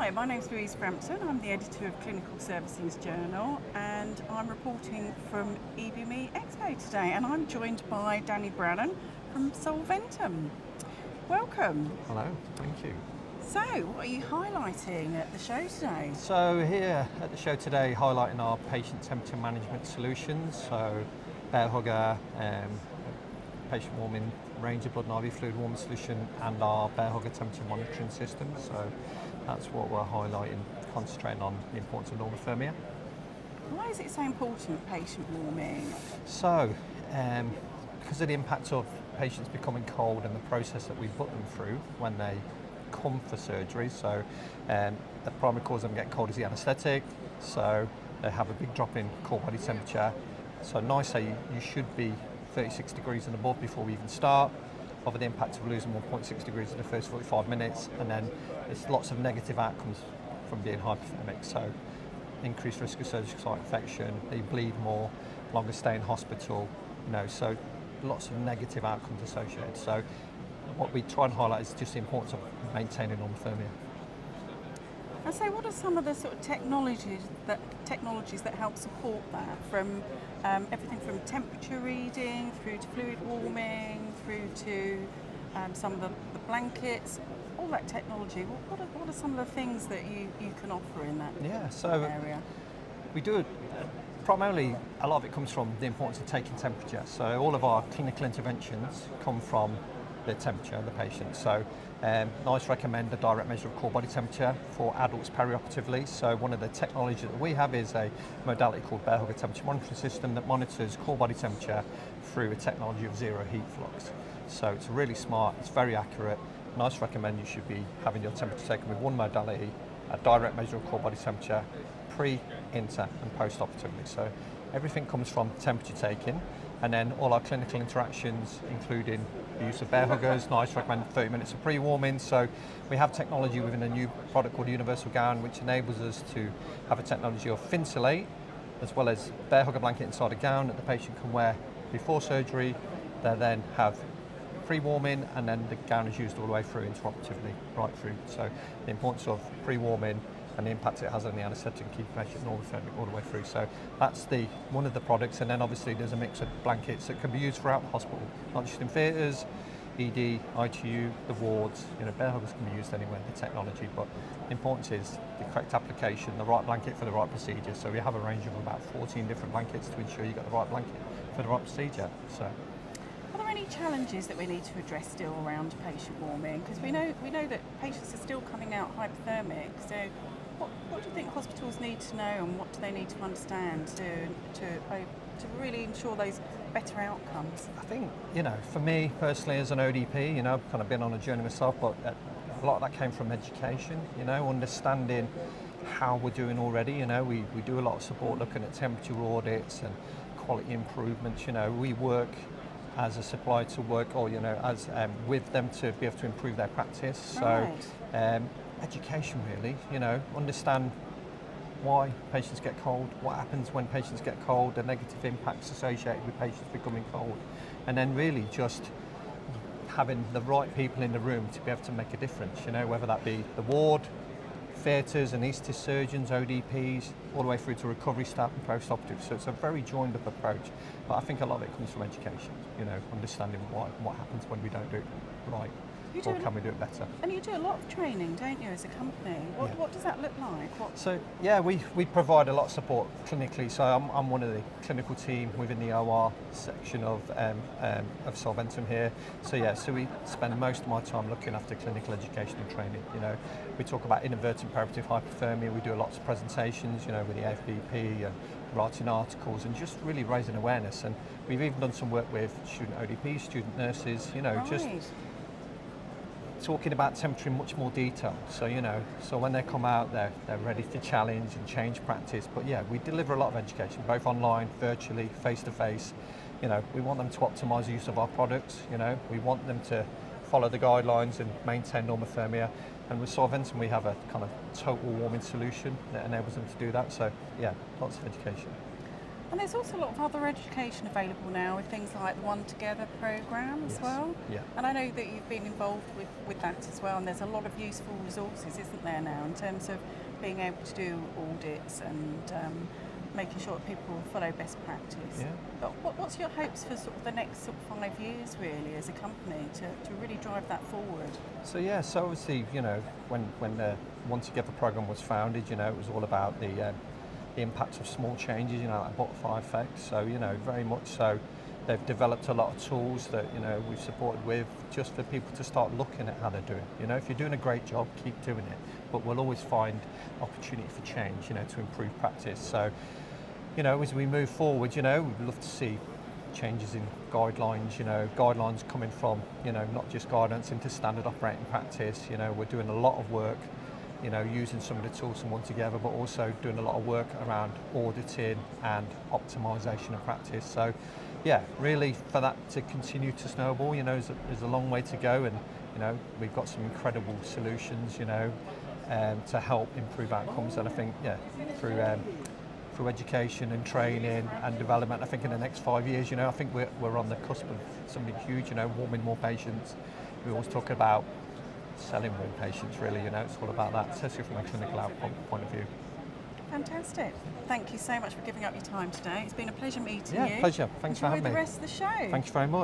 Hi, my name's Louise Brampton. I'm the editor of Clinical Services Journal and I'm reporting from EBME Expo today, and I'm joined by Danny Brannan from Solventum. Welcome. Hello, thank you. So, what are you highlighting at the show today? So here at the show today, highlighting our patient temperature management solutions, so bear hugger, patient warming, range of blood and IV fluid warming solution, and our bear hugger temperature monitoring system. So that's what we're highlighting, concentrating on the importance of normothermia. Why is it so important, patient warming? So, because of the impact of patients becoming cold and the process that we put them through when they come for surgery, so the primary cause of them getting cold is the anaesthetic, so they have a big drop in core body temperature. So NICE say you should be 36 degrees and above before we even start, over the impact of losing 1.6 degrees in the first 45 minutes, and then there's lots of negative outcomes from being hypothermic, so increased risk of surgical site infection, they bleed more, longer stay in hospital, so lots of negative outcomes associated. So what we try and highlight is just the importance of maintaining normothermia. And so what are some of the sort of technologies that help support that, from everything from temperature reading through to fluid warming through to some of the blankets, all that technology? What are some of the things that you can offer in that area? We do primarily, a lot of it comes from the importance of taking temperature. So all of our clinical interventions come from the temperature of the patient. So NICE recommend a direct measure of core body temperature for adults perioperatively. So one of the technologies that we have is a modality called bear hugger temperature monitoring system that monitors core body temperature through a technology of zero heat flux. So it's really smart, it's very accurate. NICE recommend you should be having your temperature taken with one modality, a direct measure of core body temperature, pre, inter and post-operatively. So everything comes from temperature taking, and then all our clinical interactions, including the use of bear huggers. NICE recommend 30 minutes of pre-warming. So we have technology within a new product called Universal Gown, which enables us to have a technology of Finsulate, as well as bear hugger blanket inside a gown that the patient can wear before surgery. They then have pre-warming, and then the gown is used all the way through intraoperatively, right through. So the importance of pre-warming and the impact it has on the anaesthetic and keep patient normothermic all the way through. So that's one of the products, and then obviously there's a mix of blankets that can be used throughout the hospital, not just in theatres, ED, ITU, the wards. Bear huggers can be used anywhere, the technology, but the importance is the correct application, the right blanket for the right procedure. So we have a range of about 14 different blankets to ensure you got the right blanket for the right procedure. So. Are there any challenges that we need to address still around patient warming? Because we know that patients are still coming out hypothermic. So what do you think hospitals need to know, and what do they need to understand to really ensure those better outcomes? I think, for me personally as an ODP, I've kind of been on a journey myself, but a lot of that came from education, understanding how we're doing already. We do a lot of support looking at temperature audits and quality improvements. We work as a supplier to work, or as with them to be able to improve their practice. Right. So education really, understand why patients get cold, what happens when patients get cold, the negative impacts associated with patients becoming cold, and then really just having the right people in the room to be able to make a difference, whether that be the ward, theatres, anaesthetist surgeons, ODPs, all the way through to recovery staff and post-operative. So it's a very joined up approach, but I think a lot of it comes from education, understanding what happens when we don't do it right, or can we do it better. And you do a lot of training, don't you, as a company? What does that look like? So yeah, we provide a lot of support clinically. So I'm one of the clinical team within the OR section of Solventum here. So we spend most of my time looking after clinical education and training. We talk about inadvertent perioperative hypothermia. We do lots of presentations, with the FBP and writing articles and just really raising awareness. And we've even done some work with student ODPs, student nurses, just talking about temperature in much more detail. So so when they come out, they're ready to challenge and change practice. But yeah, we deliver a lot of education, both online, virtually, face to face. We want them to optimise the use of our products. We want them to follow the guidelines and maintain normothermia. And with Solventum, we have a kind of total warming solution that enables them to do that. So yeah, lots of education. And there's also a lot of other education available now with things like the One Together programme as Yes. well. Yeah. And I know that you've been involved with that as well, and there's a lot of useful resources, isn't there now, in terms of being able to do audits and making sure that people follow best practice. Yeah. But what's your hopes for sort of the next sort of 5 years really as a company to really drive that forward? So yeah, so obviously, you know, when the One Together program was founded, you know, it was all about the impact of small changes, you know, like butterfly effect. So, you know, very much so, they've developed a lot of tools that, you know, we've supported with just for people to start looking at how they're doing. You know, if you're doing a great job, keep doing it. But we'll always find opportunity for change, you know, to improve practice. So, you know, as we move forward, you know, we'd love to see changes in guidelines, you know, guidelines coming from, you know, not just guidance into standard operating practice. You know, we're doing a lot of work, you know, using some of the tools from One Together, but also doing a lot of work around auditing and optimization of practice. So, yeah, really for that to continue to snowball, you know, there's a long way to go, and, you know, we've got some incredible solutions, you know, to help improve outcomes. And I think, yeah, through education and training and development, I think in the next 5 years, you know, I think we're on the cusp of something huge, you know, warming more patients. We always talk about selling more patients, really, you know, it's all about that, especially from a clinical outcome point of view. Fantastic. Thank you so much for giving up your time today. It's been a pleasure meeting you. Yeah, pleasure. Thanks for having Enjoy me. the rest of the show. Thank you very much.